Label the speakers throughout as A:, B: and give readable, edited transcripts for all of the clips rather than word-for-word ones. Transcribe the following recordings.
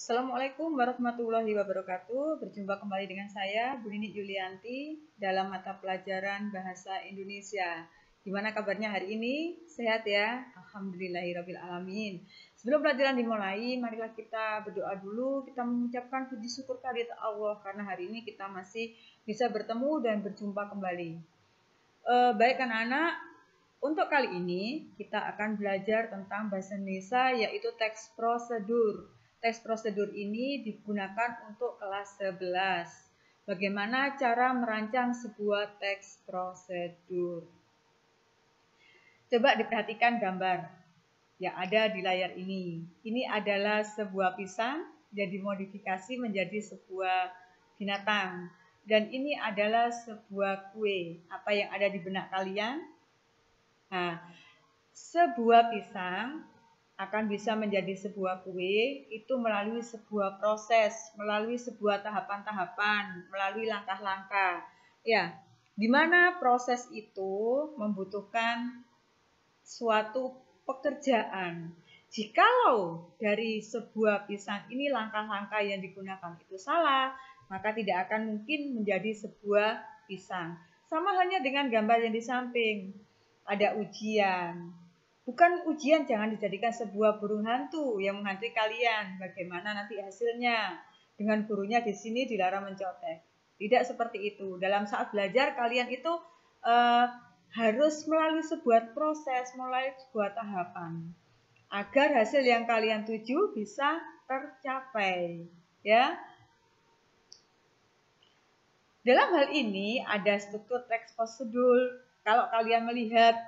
A: Assalamualaikum warahmatullahi wabarakatuh. Berjumpa kembali dengan saya, Bu Nini Yulianti, dalam mata pelajaran Bahasa Indonesia. Gimana kabarnya hari ini? Sehat ya? Alhamdulillahirrabbilalamin. Sebelum pelajaran dimulai, marilah kita berdoa dulu. Kita mengucapkan puji syukur kehadirat Allah karena hari ini kita masih bisa bertemu dan berjumpa kembali. Baik anak-anak, untuk kali ini kita akan belajar tentang bahasa Indonesia, yaitu teks prosedur. Teks prosedur ini digunakan untuk kelas 11. Bagaimana cara merancang sebuah teks prosedur? Coba diperhatikan gambar yang ada di layar ini. Ini adalah sebuah pisang yang dimodifikasi menjadi sebuah binatang. Dan ini adalah sebuah kue. Apa yang ada di benak kalian? Nah, sebuah pisang akan bisa menjadi sebuah kue itu melalui sebuah proses, melalui sebuah tahapan-tahapan, melalui langkah-langkah. Ya, di mana proses itu membutuhkan suatu pekerjaan. Jikalau dari sebuah pisang ini langkah-langkah yang digunakan itu salah, maka tidak akan mungkin menjadi sebuah pisang. Sama halnya dengan gambar yang di samping. Ada ujian. Bukan ujian, jangan dijadikan sebuah burung hantu yang menghantui kalian. Bagaimana nanti hasilnya? Dengan gurunya di sini dilarang mencontek. Tidak seperti itu. Dalam saat belajar kalian itu harus melalui sebuah proses, melalui sebuah tahapan. Agar hasil yang kalian tuju bisa tercapai. Ya. Dalam hal ini ada struktur teks prosedur. Kalau kalian melihat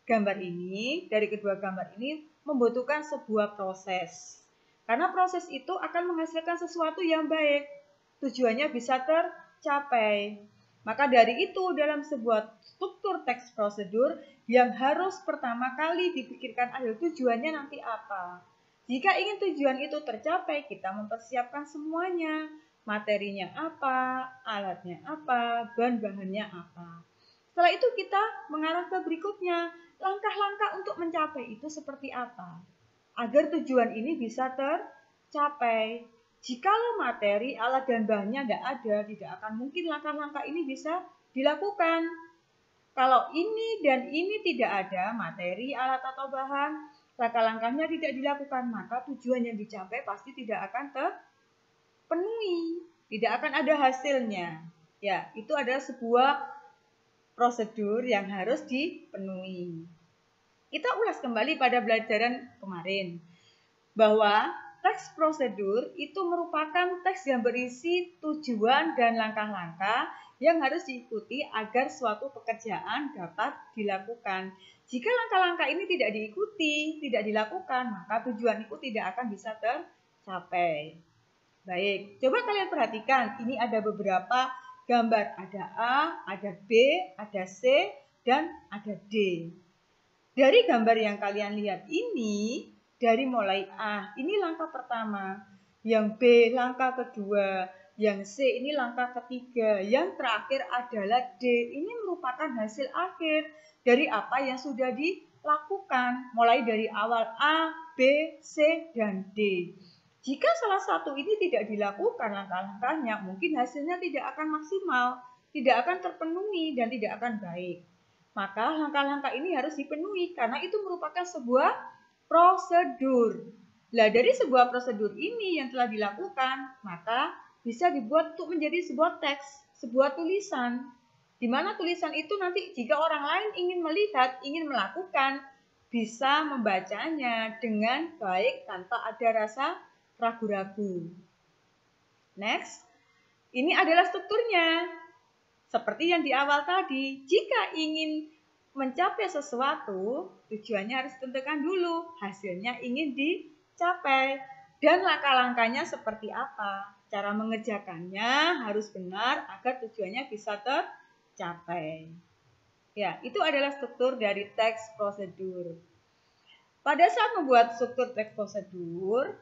A: gambar ini, dari kedua gambar ini membutuhkan sebuah proses. Karena proses itu akan menghasilkan sesuatu yang baik. Tujuannya bisa tercapai. Maka dari itu dalam sebuah struktur teks prosedur yang harus pertama kali dipikirkan adalah tujuannya nanti apa. Jika ingin tujuan itu tercapai, kita mempersiapkan semuanya. Materinya apa, alatnya apa, bahan-bahannya apa. Setelah itu kita mengarah ke berikutnya. Langkah-langkah untuk mencapai itu seperti apa? Agar tujuan ini bisa tercapai. Jikalau materi, alat dan bahannya tidak ada, tidak akan mungkin langkah-langkah ini bisa dilakukan. Kalau ini dan ini tidak ada, materi, alat atau bahan, langkah-langkahnya tidak dilakukan, maka tujuan yang dicapai pasti tidak akan terpenuhi. Tidak akan ada hasilnya. Ya, itu adalah sebuah prosedur yang harus dipenuhi. Kita ulas kembali pada pelajaran kemarin bahwa teks prosedur itu merupakan teks yang berisi tujuan dan langkah-langkah yang harus diikuti agar suatu pekerjaan dapat dilakukan. Jika langkah-langkah ini tidak diikuti, tidak dilakukan, maka tujuan itu tidak akan bisa tercapai. Baik, coba kalian perhatikan, ini ada beberapa gambar, ada A, ada B, ada C, dan ada D. Dari gambar yang kalian lihat ini, dari mulai A, ini langkah pertama, yang B langkah kedua, yang C ini langkah ketiga, yang terakhir adalah D. Ini merupakan hasil akhir dari apa yang sudah dilakukan, mulai dari awal A, B, C, dan D. Jika salah satu ini tidak dilakukan langkah-langkahnya, mungkin hasilnya tidak akan maksimal, tidak akan terpenuhi, dan tidak akan baik. Maka langkah-langkah ini harus dipenuhi karena itu merupakan sebuah prosedur. Nah, dari sebuah prosedur ini yang telah dilakukan, maka bisa dibuat untuk menjadi sebuah teks, sebuah tulisan. Di mana tulisan itu nanti jika orang lain ingin melihat, ingin melakukan, bisa membacanya dengan baik tanpa ada rasa ragu-ragu. Next, ini adalah strukturnya. Seperti yang di awal tadi, jika ingin mencapai sesuatu, tujuannya harus ditentukan dulu, hasilnya ingin dicapai, dan langkah-langkahnya seperti apa. Cara mengerjakannya harus benar agar tujuannya bisa tercapai. Ya, itu adalah struktur dari teks prosedur. Pada saat membuat struktur teks prosedur,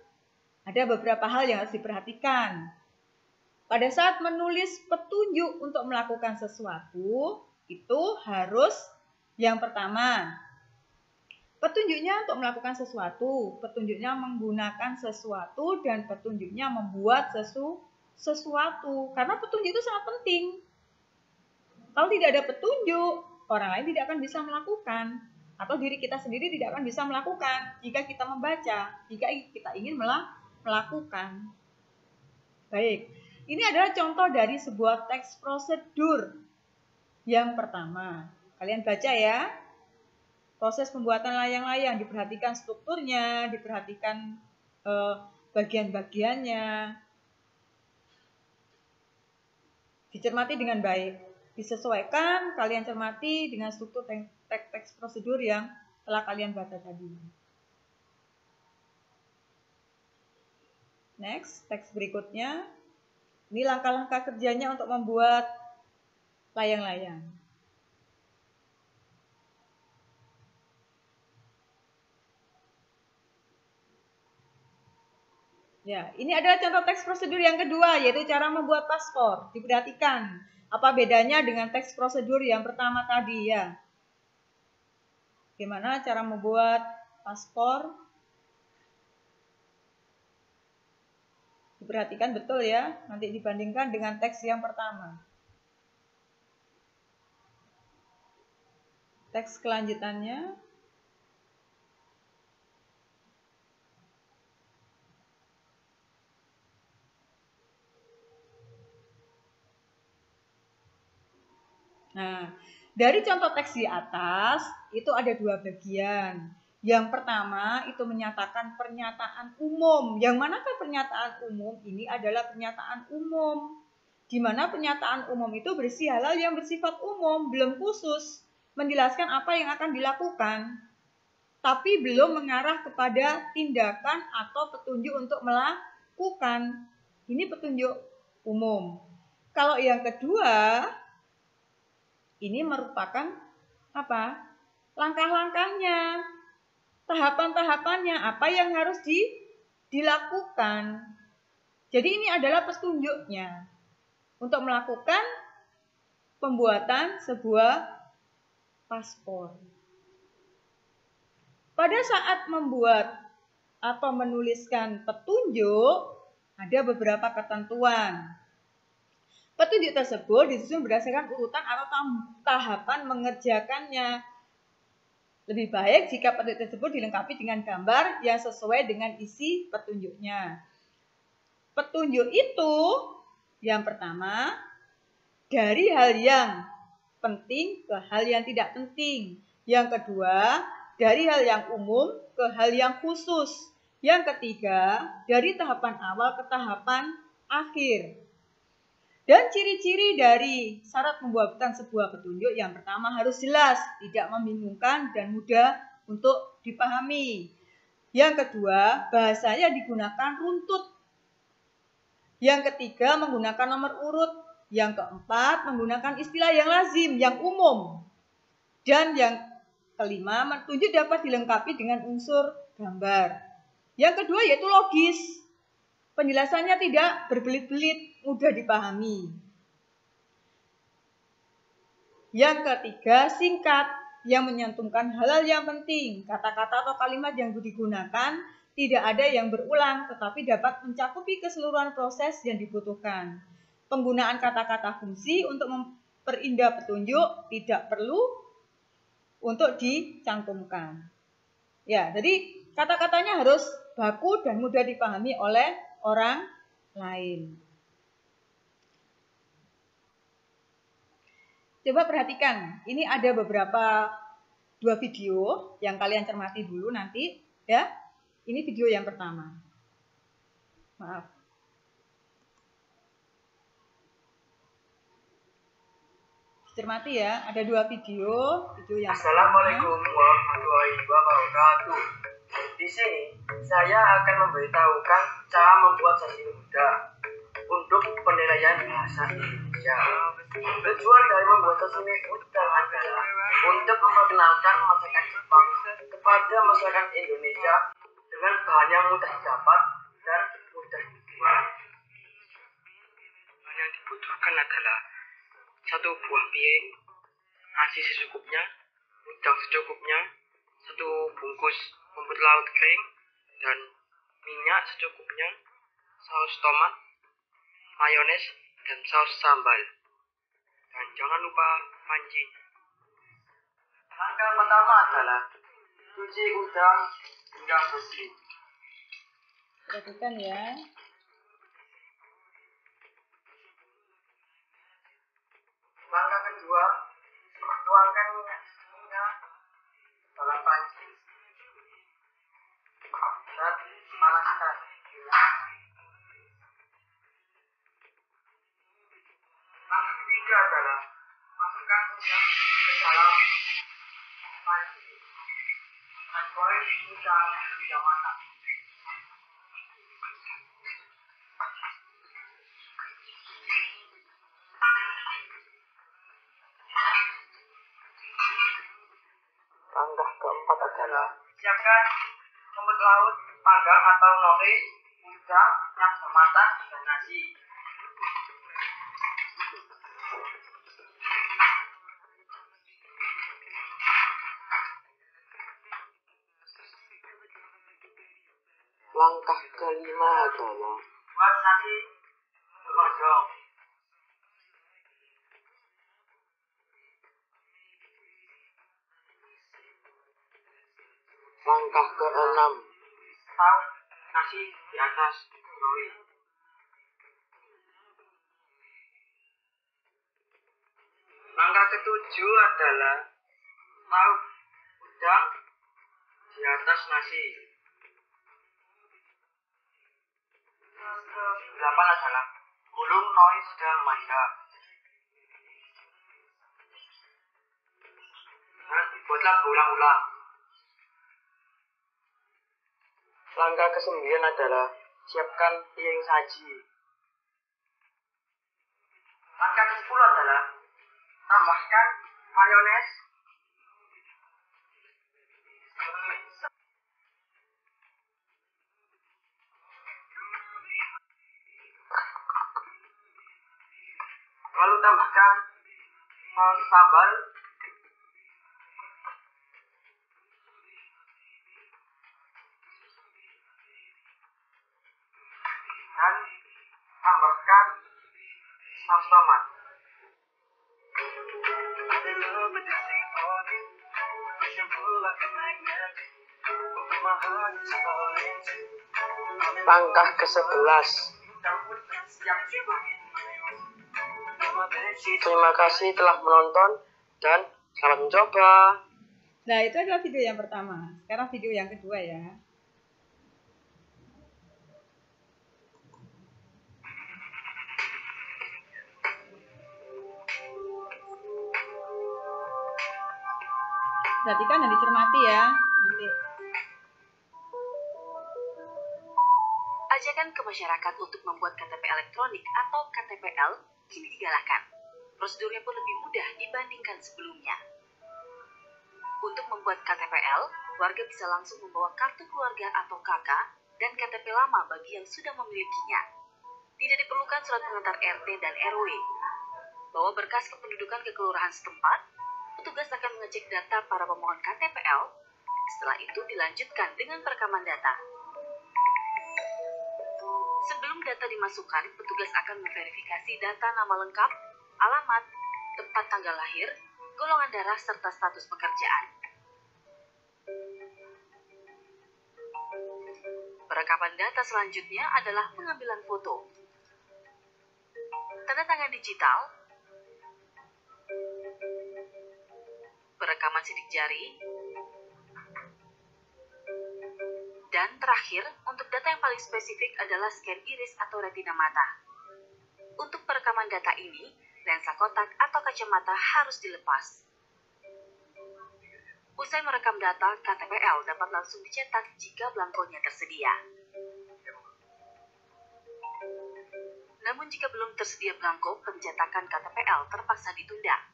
A: ada beberapa hal yang harus diperhatikan. Pada saat menulis petunjuk untuk melakukan sesuatu, itu harus yang pertama, Petunjuknya untuk melakukan sesuatu, petunjuknya menggunakan sesuatu, dan petunjuknya membuat sesuatu. Karena petunjuk itu sangat penting. Kalau tidak ada petunjuk, orang lain tidak akan bisa melakukan. Atau diri kita sendiri tidak akan bisa melakukan jika kita membaca, jika kita ingin melakukan. Baik, ini adalah contoh dari sebuah teks prosedur. Yang pertama, kalian baca ya. Proses pembuatan layang-layang, diperhatikan strukturnya, diperhatikan bagian-bagiannya. Dicermati dengan baik. Disesuaikan, kalian cermati dengan struktur teks prosedur yang telah kalian baca tadi. Next, teks berikutnya. Ini langkah-langkah kerjanya untuk membuat layang-layang. Ya, ini adalah contoh teks prosedur yang kedua, yaitu cara membuat paspor. Diperhatikan, apa bedanya dengan teks prosedur yang pertama tadi ya. Gimana cara membuat paspor? Diperhatikan betul ya, nanti dibandingkan dengan teks yang pertama. Teks kelanjutannya. Nah, dari contoh teks di atas, itu ada dua bagian. Yang pertama, itu menyatakan pernyataan umum. Yang manakah pernyataan umum? Ini adalah pernyataan umum. Di mana pernyataan umum itu berisi hal-hal yang bersifat umum, belum khusus, menjelaskan apa yang akan dilakukan, tapi belum mengarah kepada tindakan atau petunjuk untuk melakukan. Ini petunjuk umum. Kalau yang kedua, ini merupakan apa? Langkah-langkahnya, tahapan-tahapannya, apa yang harus dilakukan. Jadi ini adalah petunjuknya untuk melakukan pembuatan sebuah paspor. Pada saat membuat atau menuliskan petunjuk, ada beberapa ketentuan. Petunjuk tersebut disusun berdasarkan urutan atau tahapan mengerjakannya. Lebih baik jika petunjuk tersebut dilengkapi dengan gambar yang sesuai dengan isi petunjuknya. Petunjuk itu yang pertama, dari hal yang penting ke hal yang tidak penting. Yang kedua, dari hal yang umum ke hal yang khusus. Yang ketiga, dari tahapan awal ke tahapan akhir. Dan ciri-ciri dari syarat pembuatan sebuah petunjuk yang pertama harus jelas, tidak membingungkan dan mudah untuk dipahami. Yang kedua, bahasanya digunakan runtut. Yang ketiga, menggunakan nomor urut. Yang keempat, menggunakan istilah yang lazim, yang umum. Dan yang kelima, petunjuk dapat dilengkapi dengan unsur gambar. Yang kedua yaitu logis. Penjelasannya tidak berbelit-belit, mudah dipahami. Yang ketiga, singkat, yang menyantumkan hal-hal yang penting. Kata-kata atau kalimat yang digunakan tidak ada yang berulang, tetapi dapat mencakupi keseluruhan proses yang dibutuhkan. Penggunaan kata-kata fungsi untuk memperindah petunjuk tidak perlu untuk dicantumkan. Ya, jadi kata-katanya harus baku dan mudah dipahami oleh orang lain. Coba perhatikan, ini ada beberapa dua video yang kalian cermati dulu nanti ya. Ini video yang pertama. Maaf. Cermati ya, ada dua video yang
B: Assalamualaikum warahmatullahi wabarakatuh. Di sini saya akan memberitahukan cara membuat sasi muda untuk penilaian bahasa Indonesia. Tujuan dari membuat sasi muda adalah untuk memperkenalkan masyarakat Jepang kepada masyarakat Indonesia dengan bahan yang mudah didapat dan mudah dibuat. Bahan yang dibutuhkan adalah satu buah piring, nasi secukupnya, udang secukupnya, satu bungkus rumput laut kering, dan minyak secukupnya, saus tomat, mayones, dan saus sambal. Dan jangan lupa panci. Langkah pertama adalah cuci udang hingga bersih.
A: Perhatikan ya.
B: Langkah kedua, tuangkan minyak dalam panci dan panaskan minyak. Langkah ketiga adalah masukkan udang ke dalam panci dan goreng udang hingga matang. Langkah keempat adalah siapkan rumput laut panggang atau nori, udang yang matang, dan nasi. Langkah kelima adalah buat nasi godong. Langkah keenam, taruh nasi di atas nori. Langkah ketujuh adalah taruh udang di atas nasi. Kedelapan adalah gulung nori sedang manja. Dan dibuatlah berulang-ulang. Langkah ke-9 adalah siapkan piring saji. Langkah ke-10 adalah tambahkan mayones, lalu tambahkan saus sambal, dan tambahkan saus tomat. Langkah ke-11. Terima kasih telah menonton dan selamat mencoba.
A: Nah, itu adalah video yang pertama. Sekarang video yang kedua ya. Perhatikan dan dicermati ya. Nanti.
C: Ajakan ke masyarakat untuk membuat KTP elektronik atau KTPL kini digalakkan. Prosedurnya pun lebih mudah dibandingkan sebelumnya. Untuk membuat KTPL, warga bisa langsung membawa kartu keluarga atau KK dan KTP lama bagi yang sudah memilikinya. Tidak diperlukan surat pengantar RT dan RW. Bawa berkas kependudukan ke kelurahan setempat, petugas akan mengecek data para pemohon KTPL. Setelah itu dilanjutkan dengan perekaman data. Sebelum data dimasukkan, petugas akan memverifikasi data nama lengkap, alamat, tempat tanggal lahir, golongan darah, serta status pekerjaan. Perekaman data selanjutnya adalah pengambilan foto. Tanda tangan digital, perekaman sidik jari, dan terakhir, untuk data yang paling spesifik adalah scan iris atau retina mata. Untuk perekaman data ini, lensa kotak atau kacamata harus dilepas. Usai merekam data, KTPL dapat langsung dicetak jika belangkonya tersedia. Namun jika belum tersedia belangko, pencetakan KTPL terpaksa ditunda.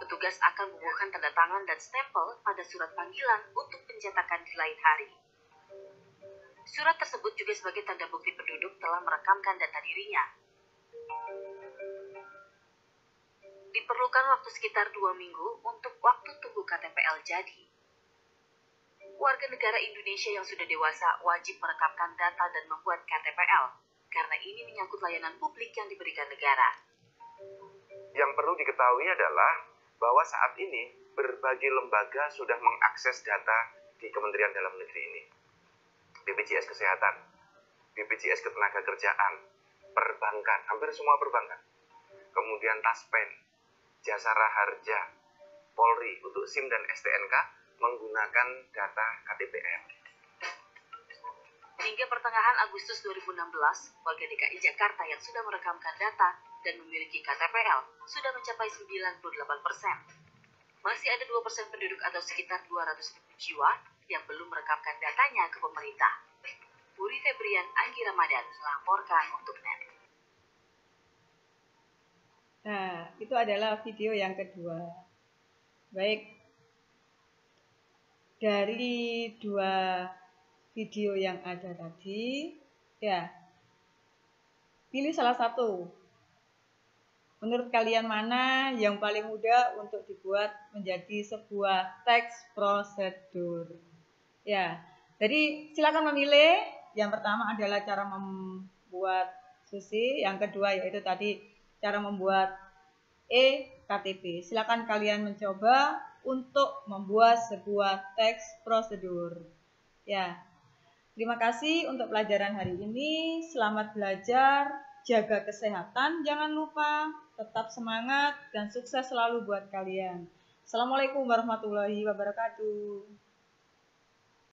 C: Petugas akan membubuhkan tanda tangan dan stempel pada surat panggilan untuk pencetakan di lain hari. Surat tersebut juga sebagai tanda bukti penduduk telah merekamkan data dirinya. Diperlukan waktu sekitar 2 minggu untuk waktu tunggu KTPL jadi. Warga negara Indonesia yang sudah dewasa wajib merekamkan data dan membuat KTPL, karena ini menyangkut layanan publik yang diberikan negara.
D: Yang perlu diketahui adalah bahwa saat ini berbagai lembaga sudah mengakses data di Kementerian Dalam Negeri ini. BPJS Kesehatan, BPJS Ketenagakerjaan, perbankan, hampir semua perbankan. Kemudian Taspen, Jasa Raharja, Polri untuk SIM dan STNK menggunakan data KTPL.
C: Hingga pertengahan Agustus 2016, warga DKI Jakarta yang sudah merekamkan data dan memiliki KTPL sudah mencapai 98%. Masih ada 2% penduduk atau sekitar 200.000 jiwa yang belum merekamkan datanya ke pemerintah. Puri Febrian, Anggi Ramadan melaporkan untuk NET.
A: Nah, itu adalah video yang kedua. Baik, dari dua video yang ada tadi, ya, pilih salah satu. Menurut kalian mana yang paling mudah untuk dibuat menjadi sebuah teks prosedur? Ya, jadi silakan memilih. Yang pertama adalah cara membuat Susi, yang kedua yaitu tadi cara membuat eKTP. Silakan kalian mencoba untuk membuat sebuah teks prosedur. Ya, terima kasih untuk pelajaran hari ini. Selamat belajar, jaga kesehatan, jangan lupa, tetap semangat dan sukses selalu buat kalian. Assalamualaikum warahmatullahi wabarakatuh.